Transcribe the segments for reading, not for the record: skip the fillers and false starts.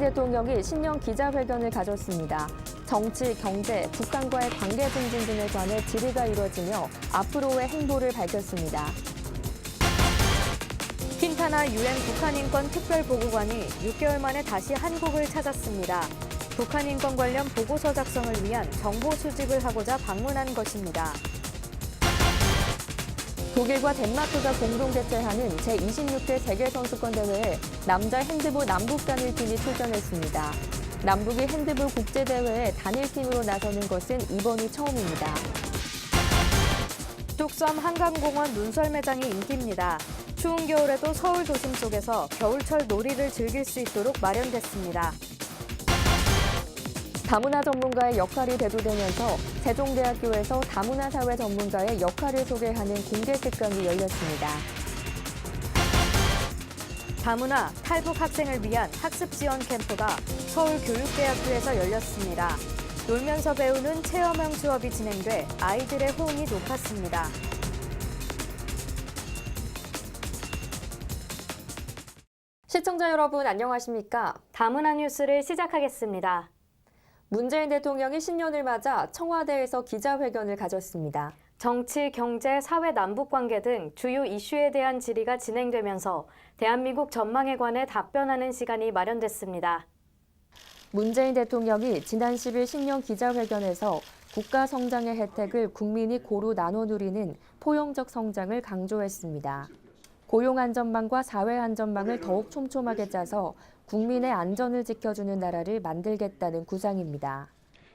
대통령이 신년 기자회견을 가졌습니다. 정치, 경제, 북한과의 관계 증진 등에 관해 질의가 이뤄지며 앞으로의 행보를 밝혔습니다. 킨타나 유엔 북한인권 특별보고관이 6개월 만에 다시 한국을 찾았습니다. 북한인권 관련 보고서 작성을 위한 정보 수집을 하고자 방문한 것입니다. 독일과 덴마크가 공동 개최하는 제26회 세계선수권대회에 남자 핸드볼 남북 단일팀이 출전했습니다. 남북이 핸드볼 국제대회에 단일팀으로 나서는 것은 이번이 처음입니다. 뚝섬 한강공원 눈썰 매장이 인기입니다. 추운 겨울에도 서울 도심 속에서 겨울철 놀이를 즐길 수 있도록 마련됐습니다. 다문화 전문가의 역할이 대두되면서 세종대학교에서 다문화 사회 전문가의 역할을 소개하는 공개 특강이 열렸습니다. 다문화, 탈북 학생을 위한 학습 지원 캠프가 서울교육대학교에서 열렸습니다. 놀면서 배우는 체험형 수업이 진행돼 아이들의 호응이 높았습니다. 시청자 여러분 안녕하십니까? 다문화 뉴스를 시작하겠습니다. 문재인 대통령이 신년을 맞아 청와대에서 기자회견을 가졌습니다. 정치, 경제, 사회 남북관계 등 주요 이슈에 대한 질의가 진행되면서 대한민국 전망에 관해 답변하는 시간이 마련됐습니다. 문재인 대통령이 지난 10일 신년 기자회견에서 국가 성장의 혜택을 국민이 고루 나눠 누리는 포용적 성장을 강조했습니다. 고용 안전망과 사회 안전망을 더욱 촘촘하게 짜서 국민의 안전을 지켜주는 나라를 만들겠다는 구상입니다.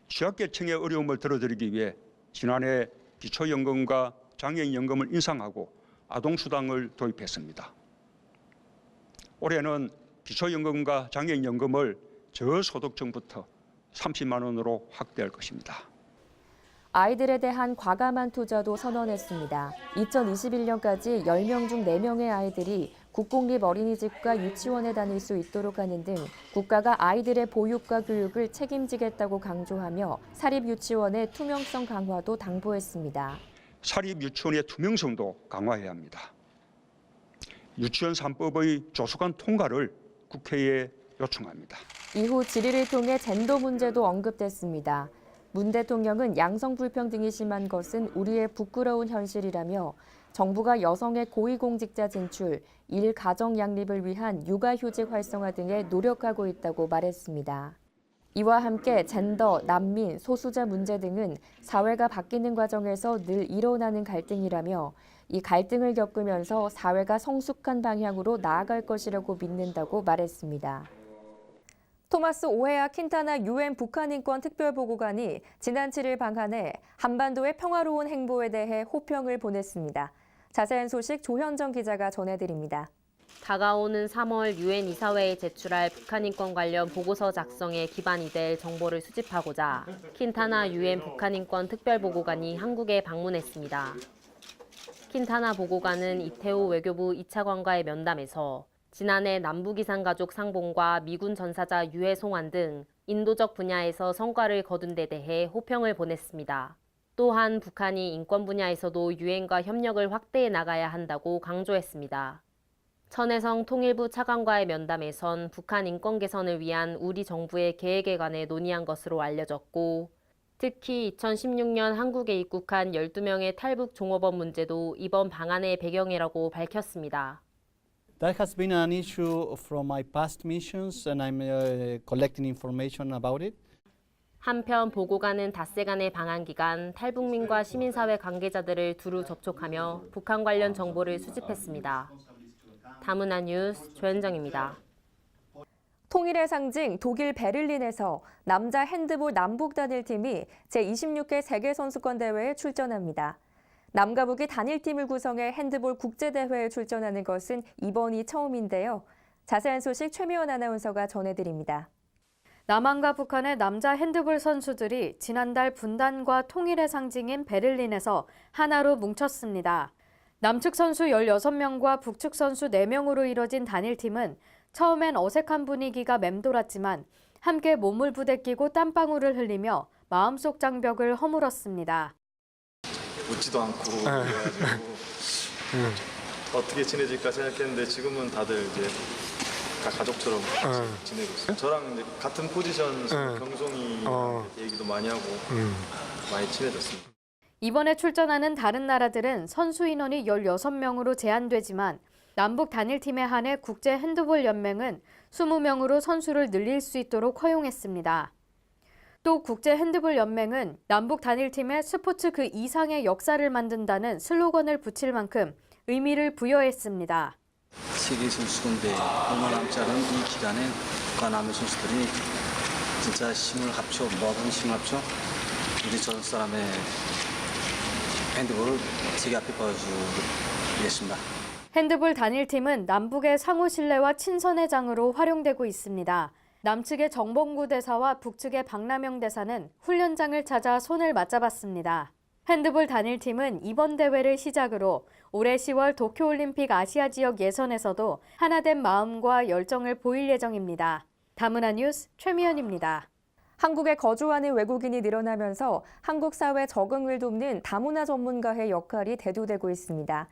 취약계층의 어려움을 덜어드리기 위해 지난해 기초연금과 장애인연금을 인상하고 아동수당을 도입했습니다. 올해는 기초연금과 장애인연금을 저소득층부터 30만 원으로 확대할 것입니다. 아이들에 대한 과감한 투자도 선언했습니다. 2021년까지 10명 중 4명의 아이들이 국공립 어린이집과 유치원에 다닐 수 있도록 하는 등 국가가 아이들의 보육과 교육을 책임지겠다고 강조하며 사립유치원의 투명성 강화도 당부했습니다. 사립유치원의 투명성도 강화해야 합니다. 유치원 3법의 조속한 통과를 국회에 요청합니다. 이후 질의를 통해 젠더 문제도 언급됐습니다. 문 대통령은 양성 불평등이 심한 것은 우리의 부끄러운 현실이라며 정부가 여성의 고위공직자 진출, 일 가정 양립을 위한 육아휴직 활성화 등에 노력하고 있다고 말했습니다. 이와 함께 젠더, 난민, 소수자 문제 등은 사회가 바뀌는 과정에서 늘 일어나는 갈등이라며 이 갈등을 겪으면서 사회가 성숙한 방향으로 나아갈 것이라고 믿는다고 말했습니다. 토마스 오헤아 킨타나 유엔 북한인권 특별보고관이 지난 7일 방한해 한반도의 평화로운 행보에 대해 호평을 보냈습니다. 자세한 소식 조현정 기자가 전해드립니다. 다가오는 3월 유엔 이사회에 제출할 북한인권 관련 보고서 작성에 기반이 될 정보를 수집하고자 킨타나 유엔 북한인권 특별보고관이 한국에 방문했습니다. 킨타나 보고관은 이태호 외교부 2차관과의 면담에서 지난해 남북이산가족 상봉과 미군 전사자 유해 송환 등 인도적 분야에서 성과를 거둔 데 대해 호평을 보냈습니다. 또한 북한이 인권 분야에서도 유엔과 협력을 확대해 나가야 한다고 강조했습니다. 천혜성 통일부 차관과의 면담에선 북한 인권 개선을 위한 우리 정부의 계획에 관해 논의한 것으로 알려졌고, 특히 2016년 한국에 입국한 12명의 탈북 종업원 문제도 이번 방안의 배경이라고 밝혔습니다. That has been an issue from my past missions and I'm collecting information about it. 한편 보고관은 닷새간의 방한 기간 탈북민과 시민사회 관계자들을 두루 접촉하며 북한 관련 정보를 수집했습니다. 다문화 뉴스 조현정입니다. 통일의 상징 독일 베를린에서 남자 핸드볼 남북 단일팀이 제26회 세계선수권대회에 출전합니다. 남과 북이 단일팀을 구성해 핸드볼 국제대회에 출전하는 것은 이번이 처음인데요. 자세한 소식 최미원 아나운서가 전해드립니다. 남한과 북한의 남자 핸드볼 선수들이 지난달 분단과 통일의 상징인 베를린에서 하나로 뭉쳤습니다. 남측 선수 16명과 북측 선수 4명으로 이뤄진 단일팀은 처음엔 어색한 분위기가 맴돌았지만 함께 몸을 부대끼고 땀방울을 흘리며 마음속 장벽을 허물었습니다. 웃지도 않고 그래가지고 어떻게 지내질까 생각했는데 지금은 다들 이제 다 가족처럼 같이 지내고 있어요. 저랑 이제 같은 포지션 경송이 얘기도 많이 하고 많이 친해졌습니다. 이번에 출전하는 다른 나라들은 선수 인원이 16명으로 제한되지만 남북 단일팀에 한해 국제 핸드볼 연맹은 20명으로 선수를 늘릴 수 있도록 허용했습니다. 또 국제 핸드볼 연맹은 남북 단일팀에 스포츠 그 이상의 역사를 만든다는 슬로건을 붙일 만큼 의미를 부여했습니다. 세계 선수권대 얼마 남지 않은 이 기간에 북한함의 선수들이 진짜 힘을 합쳐 모든 힘을 합쳐 우리 전 사람의 핸드볼을 세계 앞에 보여주겠습니다. 핸드볼 단일팀은 남북의 상호 신뢰와 친선의 장으로 활용되고 있습니다. 남측의 정봉구 대사와 북측의 박남영 대사는 훈련장을 찾아 손을 맞잡았습니다. 핸드볼 단일팀은 이번 대회를 시작으로 올해 10월 도쿄올림픽 아시아 지역 예선에서도 하나된 마음과 열정을 보일 예정입니다. 다문화 뉴스 최미연입니다. 한국에 거주하는 외국인이 늘어나면서 한국 사회 적응을 돕는 다문화 전문가의 역할이 대두되고 있습니다.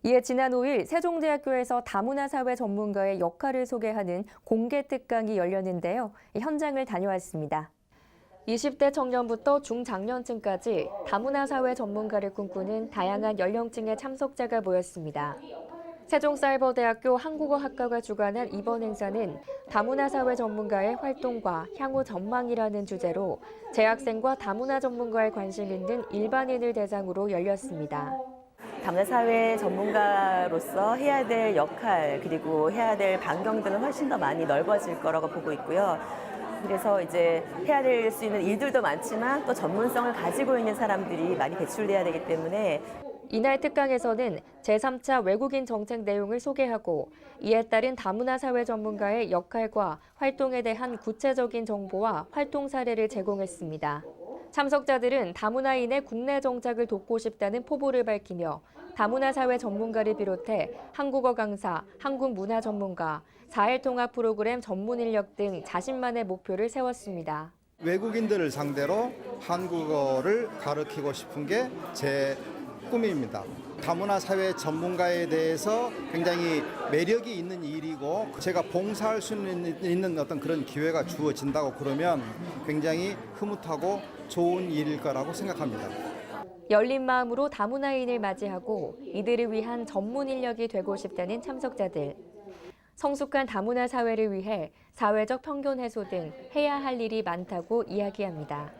이에 지난 5일 세종대학교에서 다문화 사회 전문가의 역할을 소개하는 공개 특강이 열렸는데요. 현장을 다녀왔습니다. 20대 청년부터 중장년층까지 다문화 사회 전문가를 꿈꾸는 다양한 연령층의 참석자가 모였습니다. 세종사이버대학교 한국어학과가 주관한 이번 행사는 다문화 사회 전문가의 활동과 향후 전망이라는 주제로 재학생과 다문화 전문가에 관심 있는 일반인을 대상으로 열렸습니다. 다문화 사회 전문가로서 해야 될 역할 그리고 해야 될 반경 등은 훨씬 더 많이 넓어질 거라고 보고 있고요. 그래서 이제 해야 될 수 있는 일들도 많지만 또 전문성을 가지고 있는 사람들이 많이 배출돼야 되기 때문에 이날 특강에서는 제3차 외국인 정책 내용을 소개하고 이에 따른 다문화 사회 전문가의 역할과 활동에 대한 구체적인 정보와 활동 사례를 제공했습니다. 참석자들은 다문화인의 국내 정착을 돕고 싶다는 포부를 밝히며 다문화 사회 전문가를 비롯해 한국어 강사, 한국 문화 전문가, 4일 통합 프로그램 전문 인력 등 자신만의 목표를 세웠습니다. 외국인들을 상대로 한국어를 가르치고 싶은 게 제 꿈입니다. 다문화 사회 전문가에 대해서 굉장히 매력이 있는 일이고 제가 봉사할 수 있는 어떤 그런 기회가 주어진다고 그러면 굉장히 흐뭇하고 좋은 일일 거라고 생각합니다. 열린 마음으로 다문화인을 맞이하고 이들을 위한 전문 인력이 되고 싶다는 참석자들. 성숙한 다문화 사회를 위해 사회적 편견 해소 등 해야 할 일이 많다고 이야기합니다.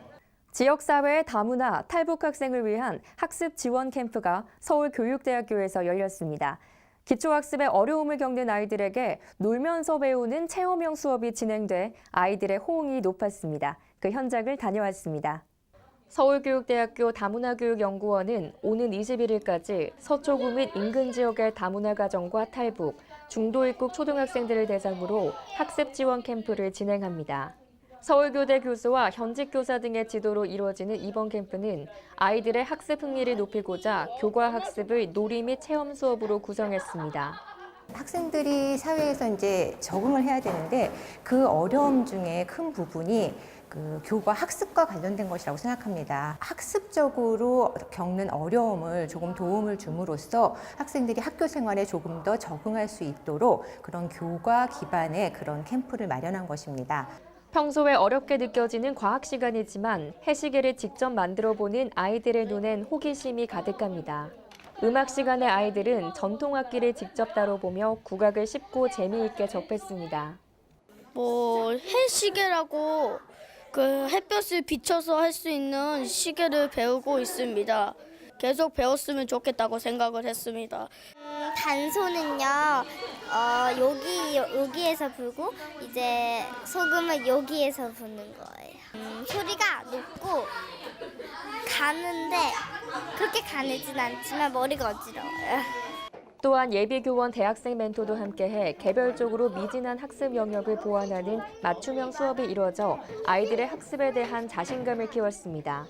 지역사회의 다문화, 탈북 학생을 위한 학습 지원 캠프가 서울교육대학교에서 열렸습니다. 기초학습에 어려움을 겪는 아이들에게 놀면서 배우는 체험형 수업이 진행돼 아이들의 호응이 높았습니다. 그 현장을 다녀왔습니다. 서울교육대학교 다문화교육연구원은 오는 21일까지 서초구 및 인근 지역의 다문화 가정과 탈북, 중도 입국 초등학생들을 대상으로 학습 지원 캠프를 진행합니다. 서울교대 교수와 현직 교사 등의 지도로 이루어지는 이번 캠프는 아이들의 학습 흥미를 높이고자 교과 학습을 놀이 및 체험 수업으로 구성했습니다. 학생들이 사회에서 이제 적응을 해야 되는데 그 어려움 중에 큰 부분이 그 교과 학습과 관련된 것이라고 생각합니다. 학습적으로 겪는 어려움을 조금 도움을 줌으로써 학생들이 학교 생활에 조금 더 적응할 수 있도록 그런 교과 기반의 그런 캠프를 마련한 것입니다. 평소에 어렵게 느껴지는 과학 시간이지만 해시계를 직접 만들어보는 아이들의 눈엔 호기심이 가득합니다. 음악 시간에 아이들은 전통악기를 직접 다뤄보며 국악을 쉽고 재미있게 접했습니다. 해시계라고 그 햇볕을 비춰서 할 수 있는 시계를 배우고 있습니다. 계속 배웠으면 좋겠다고 생각을 했습니다. 단소는요, 여기에서 불고 이제 소금을 여기에서 부는 거예요. 소리가 높고 가는데 그렇게 가늘진 않지만 머리가 어지러워요. 또한 예비교원 대학생 멘토도 함께해 개별적으로 미진한 학습 영역을 보완하는 맞춤형 수업이 이루어져 아이들의 학습에 대한 자신감을 키웠습니다.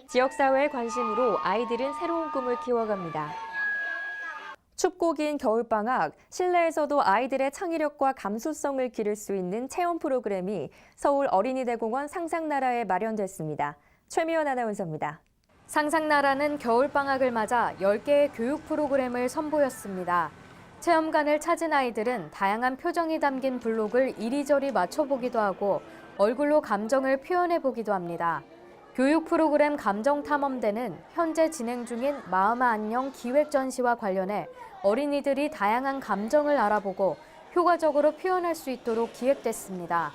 지역사회의 관심으로 아이들은 새로운 꿈을 키워갑니다. 춥고 긴 겨울방학, 실내에서도 아이들의 창의력과 감수성을 기를 수 있는 체험 프로그램이 서울 어린이대공원 상상나라에 마련됐습니다. 최미연 아나운서입니다. 상상나라는 겨울방학을 맞아 10개의 교육 프로그램을 선보였습니다. 체험관을 찾은 아이들은 다양한 표정이 담긴 블록을 이리저리 맞춰보기도 하고 얼굴로 감정을 표현해보기도 합니다. 교육 프로그램 감정탐험대는 현재 진행 중인 마음아 안녕 기획전시와 관련해 어린이들이 다양한 감정을 알아보고 효과적으로 표현할 수 있도록 기획됐습니다.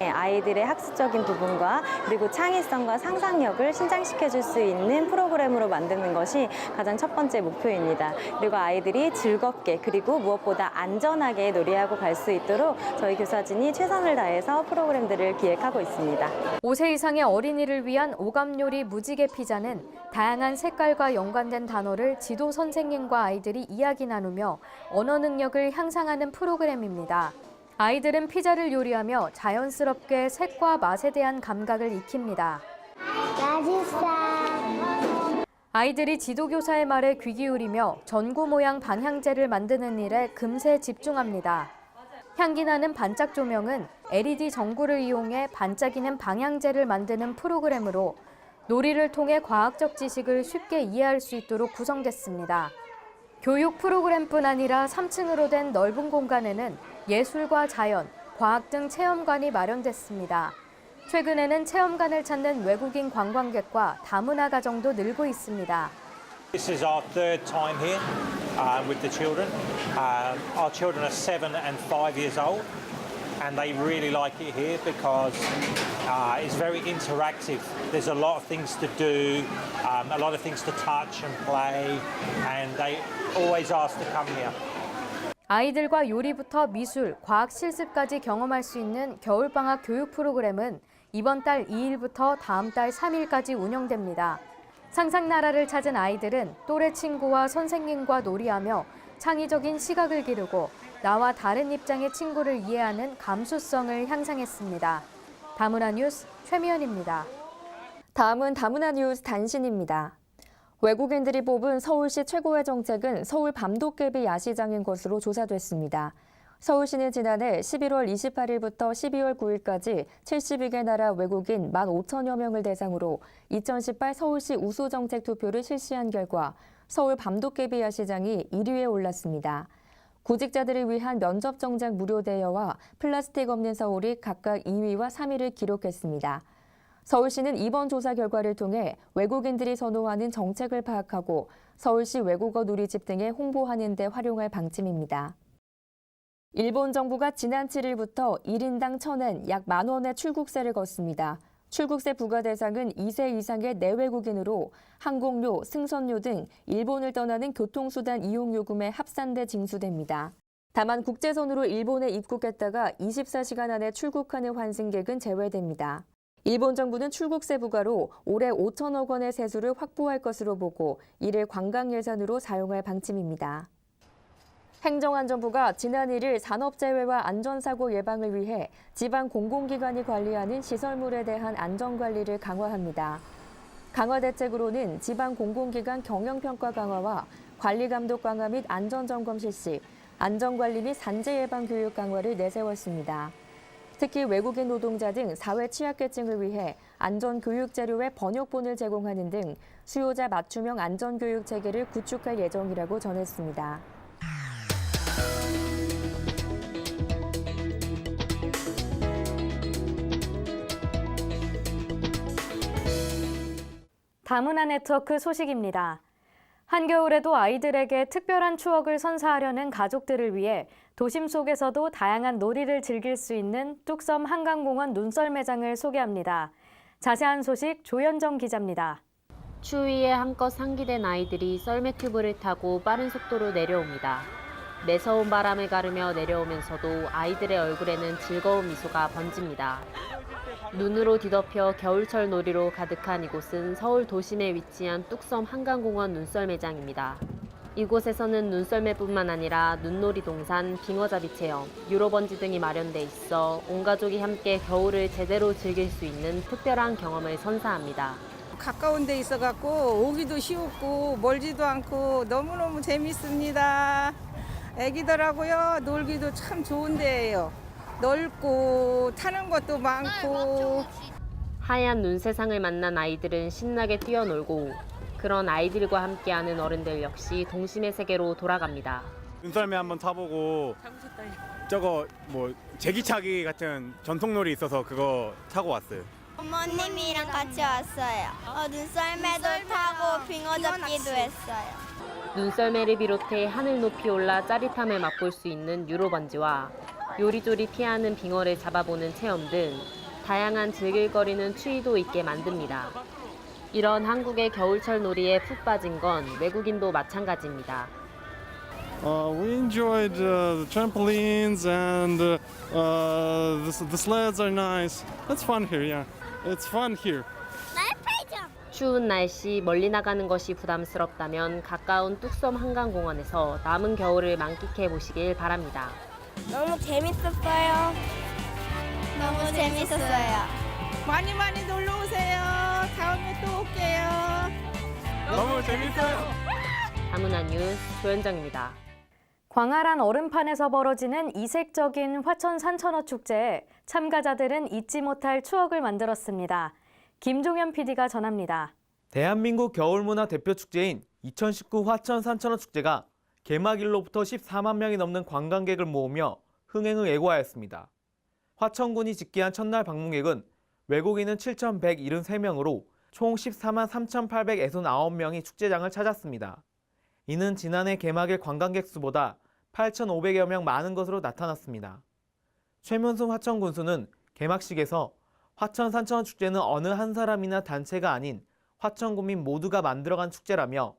아이들의 학습적인 부분과 그리고 창의성과 상상력을 신장시켜줄 수 있는 프로그램으로 만드는 것이 가장 첫 번째 목표입니다. 그리고 아이들이 즐겁게 그리고 무엇보다 안전하게 놀이하고 갈 수 있도록 저희 교사진이 최선을 다해서 프로그램들을 기획하고 있습니다. 5세 이상의 어린이를 위한 오감요리 무지개 피자는 다양한 색깔과 연관된 단어를 지도 선생님과 아이들이 이야기 나누며 언어 능력을 향상하는 프로그램입니다. 아이들은 피자를 요리하며 자연스럽게 색과 맛에 대한 감각을 익힙니다. 맛있어. 아이들이 지도교사의 말에 귀 기울이며 전구 모양 방향제를 만드는 일에 금세 집중합니다. 향기 나는 반짝 조명은 LED 전구를 이용해 반짝이는 방향제를 만드는 프로그램으로 놀이를 통해 과학적 지식을 쉽게 이해할 수 있도록 구성됐습니다. 교육 프로그램뿐 아니라 3층으로 된 넓은 공간에는 예술과 자연, 과학 등 체험관이 마련됐습니다. 최근에는 체험관을 찾는 외국인 관광객과 다문화 가정도 늘고 있습니다. This is our third time here with the children. Our children are 7 and 5 years old, and they really like it here because it's very interactive. There's a lot of things to do, a lot of things to touch and play, and they always ask to come here. 아이들과 요리부터 미술, 과학 실습까지 경험할 수 있는 겨울방학 교육 프로그램은 이번 달 2일부터 다음 달 3일까지 운영됩니다. 상상나라를 찾은 아이들은 또래 친구와 선생님과 놀이하며 창의적인 시각을 기르고 나와 다른 입장의 친구를 이해하는 감수성을 향상했습니다. 다문화 뉴스 최미연입니다. 다음은 다문화 뉴스 단신입니다. 외국인들이 뽑은 서울시 최고의 정책은 서울 밤도깨비 야시장인 것으로 조사됐습니다. 서울시는 지난해 11월 28일부터 12월 9일까지 72개 나라 외국인 15,000여 명을 대상으로 2018 서울시 우수정책 투표를 실시한 결과 서울 밤도깨비 야시장이 1위에 올랐습니다. 구직자들을 위한 면접 정장 무료 대여와 플라스틱 없는 서울이 각각 2위와 3위를 기록했습니다. 서울시는 이번 조사 결과를 통해 외국인들이 선호하는 정책을 파악하고 서울시 외국어 누리집 등에 홍보하는 데 활용할 방침입니다. 일본 정부가 지난 7일부터 1인당 1,000엔 약 10,000원의 출국세를 걷습니다. 출국세 부과 대상은 2세 이상의 내외국인으로 항공료, 승선료 등 일본을 떠나는 교통수단 이용 요금에 합산돼 징수됩니다. 다만 국제선으로 일본에 입국했다가 24시간 안에 출국하는 환승객은 제외됩니다. 일본 정부는 출국세 부과로 올해 5천억 원의 세수를 확보할 것으로 보고 이를 관광 예산으로 사용할 방침입니다. 행정안전부가 지난 1일 산업재해와 안전사고 예방을 위해 지방 공공기관이 관리하는 시설물에 대한 안전관리를 강화합니다. 강화 대책으로는 지방 공공기관 경영평가 강화와 관리감독 강화 및 안전점검 실시, 안전관리 및 산재 예방 교육 강화를 내세웠습니다. 특히 외국인 노동자 등 사회 취약계층을 위해 안전교육 자료의 번역본을 제공하는 등 수요자 맞춤형 안전교육 체계를 구축할 예정이라고 전했습니다. 다문화 네트워크 소식입니다. 한겨울에도 아이들에게 특별한 추억을 선사하려는 가족들을 위해 도심 속에서도 다양한 놀이를 즐길 수 있는 뚝섬 한강공원 눈썰매장을 소개합니다. 자세한 소식 조현정 기자입니다. 추위에 한껏 상기된 아이들이 썰매 튜브를 타고 빠른 속도로 내려옵니다. 매서운 바람을 가르며 내려오면서도 아이들의 얼굴에는 즐거운 미소가 번집니다. 눈으로 뒤덮여 겨울철 놀이로 가득한 이곳은 서울 도심에 위치한 뚝섬 한강공원 눈썰매장입니다. 이곳에서는 눈썰매뿐만 아니라 눈놀이 동산, 빙어잡이 체험, 유로번지 등이 마련돼 있어 온 가족이 함께 겨울을 제대로 즐길 수 있는 특별한 경험을 선사합니다. 가까운 데 있어갖고 오기도 쉽고 멀지도 않고 너무너무 재밌습니다. 애기들하고요 놀기도 참 좋은 데예요. 넓고 타는 것도 많고. 하얀 눈 세상을 만난 아이들은 신나게 뛰어놀고 그런 아이들과 함께하는 어른들 역시 동심의 세계로 돌아갑니다. 눈썰매 한번 타보고 저거 뭐 제기차기 같은 전통놀이 있어서 그거 타고 왔어요. 부모님이랑 같이 왔어요. 눈썰매도 타고 빙어 잡기도 했어요. 눈썰매를 비롯해 하늘 높이 올라 짜릿함을 맛볼 수 있는 유로번지와 요리조리 피하는 빙어를 잡아보는 체험 등 다양한 즐길거리는 추위도 있게 만듭니다. 이런 한국의 겨울철 놀이에 푹 빠진 건 외국인도 마찬가지입니다. We enjoyed the trampolines and the sleds are nice. It's fun here, yeah. It's fun here. 추운 날씨 멀리 나가는 것이 부담스럽다면 가까운 뚝섬 한강공원에서 남은 겨울을 만끽해 보시길 바랍니다. 너무 재밌었어요. 너무 재밌었어요. 많이 놀러 오세요. 다음에 또 올게요. 너무 재밌어요. 다문화 뉴스 조현정입니다. 광활한 얼음판에서 벌어지는 이색적인 화천 산천어 축제에 참가자들은 잊지 못할 추억을 만들었습니다. 김종현 PD가 전합니다. 대한민국 겨울문화 대표 축제인 2019 화천 산천어 축제가 개막일로부터 14만 명이 넘는 관광객을 모으며 흥행을 예고하였습니다. 화천군이 집계한 첫날 방문객은 외국인은 7,173명으로 총 14만 3,869명이 축제장을 찾았습니다. 이는 지난해 개막일 관광객 수보다 8,500여 명 많은 것으로 나타났습니다. 최문순 화천군수는 개막식에서 화천 산천어 축제는 어느 한 사람이나 단체가 아닌 화천군민 모두가 만들어간 축제라며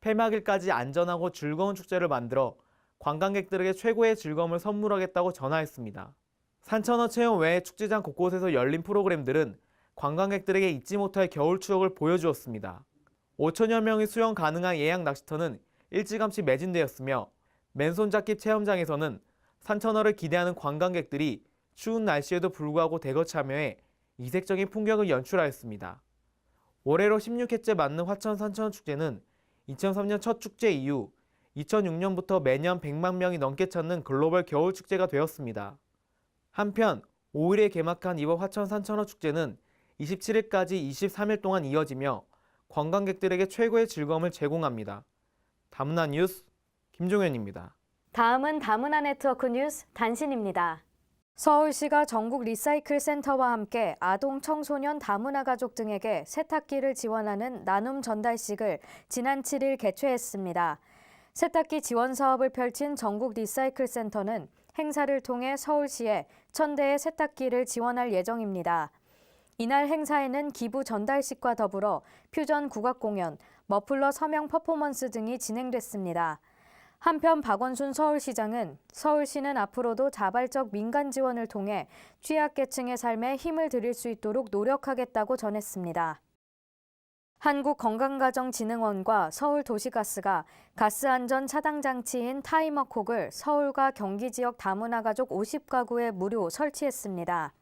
폐막일까지 안전하고 즐거운 축제를 만들어 관광객들에게 최고의 즐거움을 선물하겠다고 전하였습니다. 산천어 체험 외에 축제장 곳곳에서 열린 프로그램들은 관광객들에게 잊지 못할 겨울 추억을 보여주었습니다. 5천여 명이 수영 가능한 예약 낚시터는 일찌감치 매진되었으며 맨손잡기 체험장에서는 산천어를 기대하는 관광객들이 추운 날씨에도 불구하고 대거 참여해 이색적인 풍경을 연출하였습니다. 올해로 16회째 맞는 화천 산천어 축제는 2003년 첫 축제 이후 2006년부터 매년 100만 명이 넘게 찾는 글로벌 겨울 축제가 되었습니다. 한편 5일에 개막한 이번 화천 산천어 축제는 27일까지 23일 동안 이어지며 관광객들에게 최고의 즐거움을 제공합니다. 다문화 뉴스 김종현입니다. 다음은 다문화 네트워크 뉴스 단신입니다. 서울시가 전국 리사이클 센터와 함께 아동, 청소년, 다문화 가족 등에게 세탁기를 지원하는 나눔 전달식을 지난 7일 개최했습니다. 세탁기 지원 사업을 펼친 전국 리사이클 센터는 행사를 통해 서울시에 1,000대의 세탁기를 지원할 예정입니다. 이날 행사에는 기부 전달식과 더불어 퓨전 국악 공연, 머플러 서명 퍼포먼스 등이 진행됐습니다. 한편 박원순 서울시장은 서울시는 앞으로도 자발적 민간 지원을 통해 취약계층의 삶에 힘을 드릴 수 있도록 노력하겠다고 전했습니다. 한국건강가정진흥원과 서울도시가스가 가스안전 차단 장치인 타이머콕을 서울과 경기 지역 다문화 가족 50가구에 무료 설치했습니다.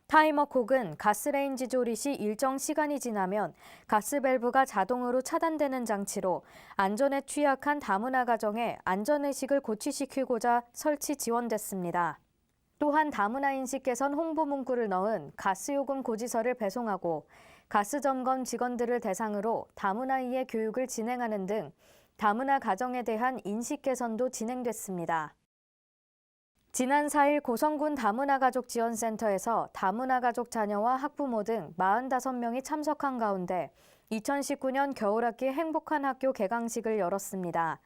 타이머콕은 가스레인지 조리 시 일정 시간이 지나면 가스 밸브가 자동으로 차단되는 장치로 안전에 취약한 다문화 가정의 안전의식을 고취시키고자 설치 지원됐습니다. 또한 다문화 인식 개선 홍보 문구를 넣은 가스요금 고지서를 배송하고 가스점검 직원들을 대상으로 다문화이해 교육을 진행하는 등 다문화 가정에 대한 인식 개선도 진행됐습니다. 지난 4일 고성군 다문화가족지원센터에서 다문화가족 자녀와 학부모 등 45명이 참석한 가운데 2019년 겨울학기 행복한 학교 개강식을 열었습니다.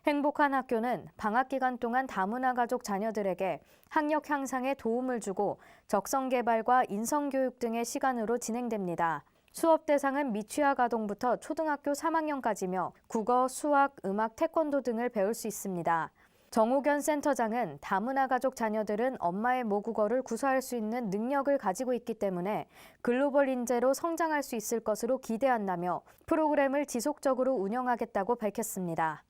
행복한 학교는 방학 기간 동안 다문화가족 자녀들에게 학력 향상에 도움을 주고 적성 개발과 인성 교육 등의 시간으로 진행됩니다. 수업 대상은 미취학 아동부터 초등학교 3학년까지며 국어, 수학, 음악, 태권도 등을 배울 수 있습니다. 정옥연 센터장은 다문화 가족 자녀들은 엄마의 모국어를 구사할 수 있는 능력을 가지고 있기 때문에 글로벌 인재로 성장할 수 있을 것으로 기대한다며 프로그램을 지속적으로 운영하겠다고 밝혔습니다.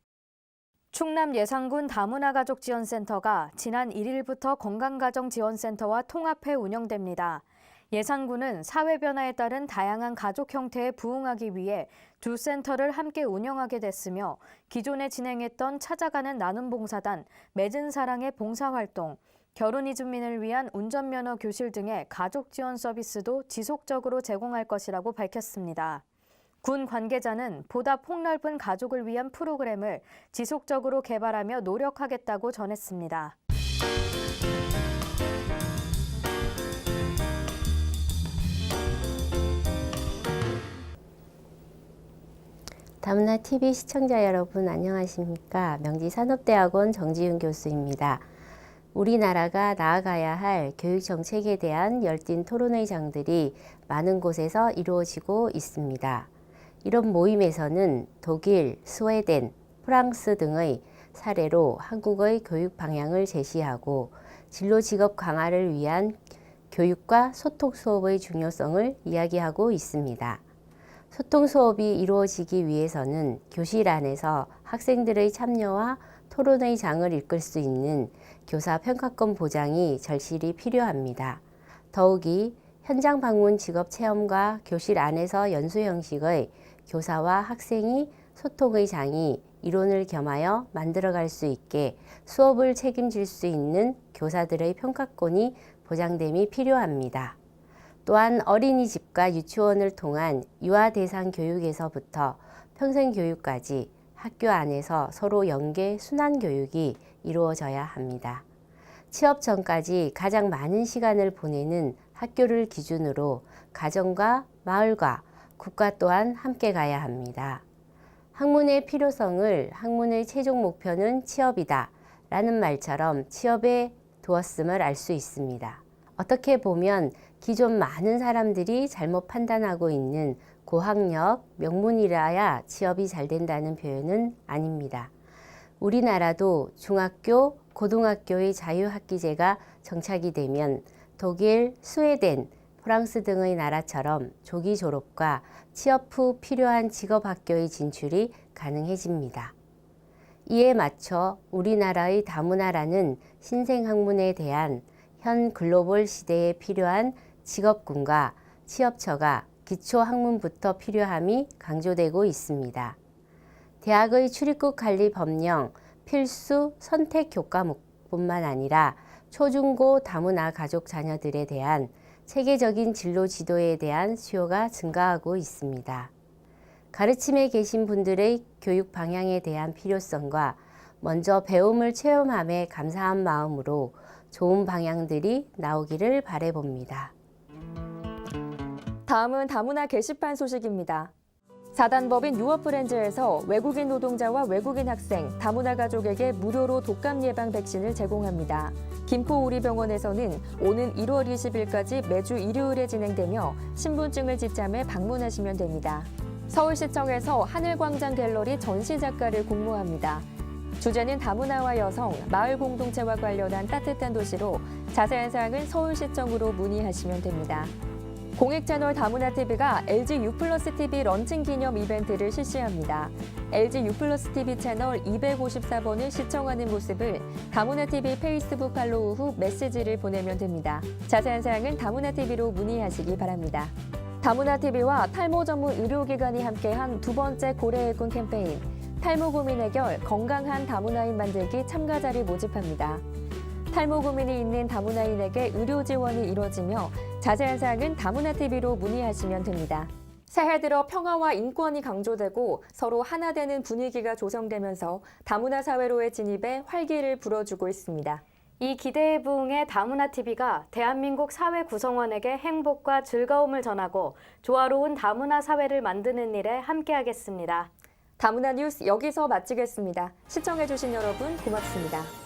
충남 예산군 다문화 가족 지원센터가 지난 1일부터 건강가정지원센터와 통합해 운영됩니다. 예산군은 사회 변화에 따른 다양한 가족 형태에 부응하기 위해 두 센터를 함께 운영하게 됐으며 기존에 진행했던 찾아가는 나눔봉사단, 맺은 사랑의 봉사활동, 결혼 이주민을 위한 운전면허 교실 등의 가족 지원 서비스도 지속적으로 제공할 것이라고 밝혔습니다. 군 관계자는 보다 폭넓은 가족을 위한 프로그램을 지속적으로 개발하며 노력하겠다고 전했습니다. 다문화 TV 시청자 여러분 안녕하십니까? 명지산업대학원 정지윤 교수입니다. 우리나라가 나아가야 할 교육 정책에 대한 열띤 토론회장들이 많은 곳에서 이루어지고 있습니다. 이런 모임에서는 독일, 스웨덴, 프랑스 등의 사례로 한국의 교육 방향을 제시하고 진로 직업 강화를 위한 교육과 소통 수업의 중요성을 이야기하고 있습니다. 소통 수업이 이루어지기 위해서는 교실 안에서 학생들의 참여와 토론의 장을 이끌 수 있는 교사 평가권 보장이 절실히 필요합니다. 더욱이 현장 방문 직업 체험과 교실 안에서 연수 형식의 교사와 학생이 소통의 장이 이론을 겸하여 만들어갈 수 있게 수업을 책임질 수 있는 교사들의 평가권이 보장됨이 필요합니다. 또한 어린이집과 유치원을 통한 유아 대상 교육에서부터 평생교육까지 학교 안에서 서로 연계 순환 교육이 이루어져야 합니다. 취업 전까지 가장 많은 시간을 보내는 학교를 기준으로 가정과 마을과 국가 또한 함께 가야 합니다. 학문의 필요성을 학문의 최종 목표는 취업이다 라는 말처럼 취업에 두었음을 알 수 있습니다. 어떻게 보면 기존 많은 사람들이 잘못 판단하고 있는 고학력, 명문이라야 취업이 잘 된다는 표현은 아닙니다. 우리나라도 중학교, 고등학교의 자유학기제가 정착이 되면 독일, 스웨덴, 프랑스 등의 나라처럼 조기 졸업과 취업 후 필요한 직업학교의 진출이 가능해집니다. 이에 맞춰 우리나라의 다문화라는 신생학문에 대한 현 글로벌 시대에 필요한 직업군과 취업처가 기초학문부터 필요함이 강조되고 있습니다. 대학의 출입국 관리 법령, 필수 선택 교과목뿐만 아니라 초중고 다문화 가족 자녀들에 대한 체계적인 진로 지도에 대한 수요가 증가하고 있습니다. 가르침에 계신 분들의 교육 방향에 대한 필요성과 먼저 배움을 체험함에 감사한 마음으로 좋은 방향들이 나오기를 바라봅니다. 다음은 다문화 게시판 소식입니다. 사단법인 유어프렌즈에서 외국인 노동자와 외국인 학생, 다문화 가족에게 무료로 독감 예방 백신을 제공합니다. 김포우리병원에서는 오는 1월 20일까지 매주 일요일에 진행되며 신분증을 지참해 방문하시면 됩니다. 서울시청에서 하늘광장 갤러리 전시작가를 공모합니다. 주제는 다문화와 여성, 마을 공동체와 관련한 따뜻한 도시로 자세한 사항은 서울시청으로 문의하시면 됩니다. 공익채널 다문화TV가 LG U+TV 런칭 기념 이벤트를 실시합니다. LG U+TV 채널 254번을 시청하는 모습을 다문화TV 페이스북 팔로우 후 메시지를 보내면 됩니다. 자세한 사항은 다문화TV로 문의하시기 바랍니다. 다문화TV와 탈모 전문 의료기관이 함께한 두 번째 고래일꾼 캠페인 탈모 고민 해결 건강한 다문화인 만들기 참가자를 모집합니다. 탈모 고민이 있는 다문화인에게 의료 지원이 이뤄지며 자세한 사항은 다문화TV로 문의하시면 됩니다. 새해 들어 평화와 인권이 강조되고 서로 하나 되는 분위기가 조성되면서 다문화 사회로의 진입에 활기를 불어주고 있습니다. 이 기대에 부응해 다문화TV가 대한민국 사회 구성원에게 행복과 즐거움을 전하고 조화로운 다문화 사회를 만드는 일에 함께하겠습니다. 다문화 뉴스 여기서 마치겠습니다. 시청해주신 여러분 고맙습니다.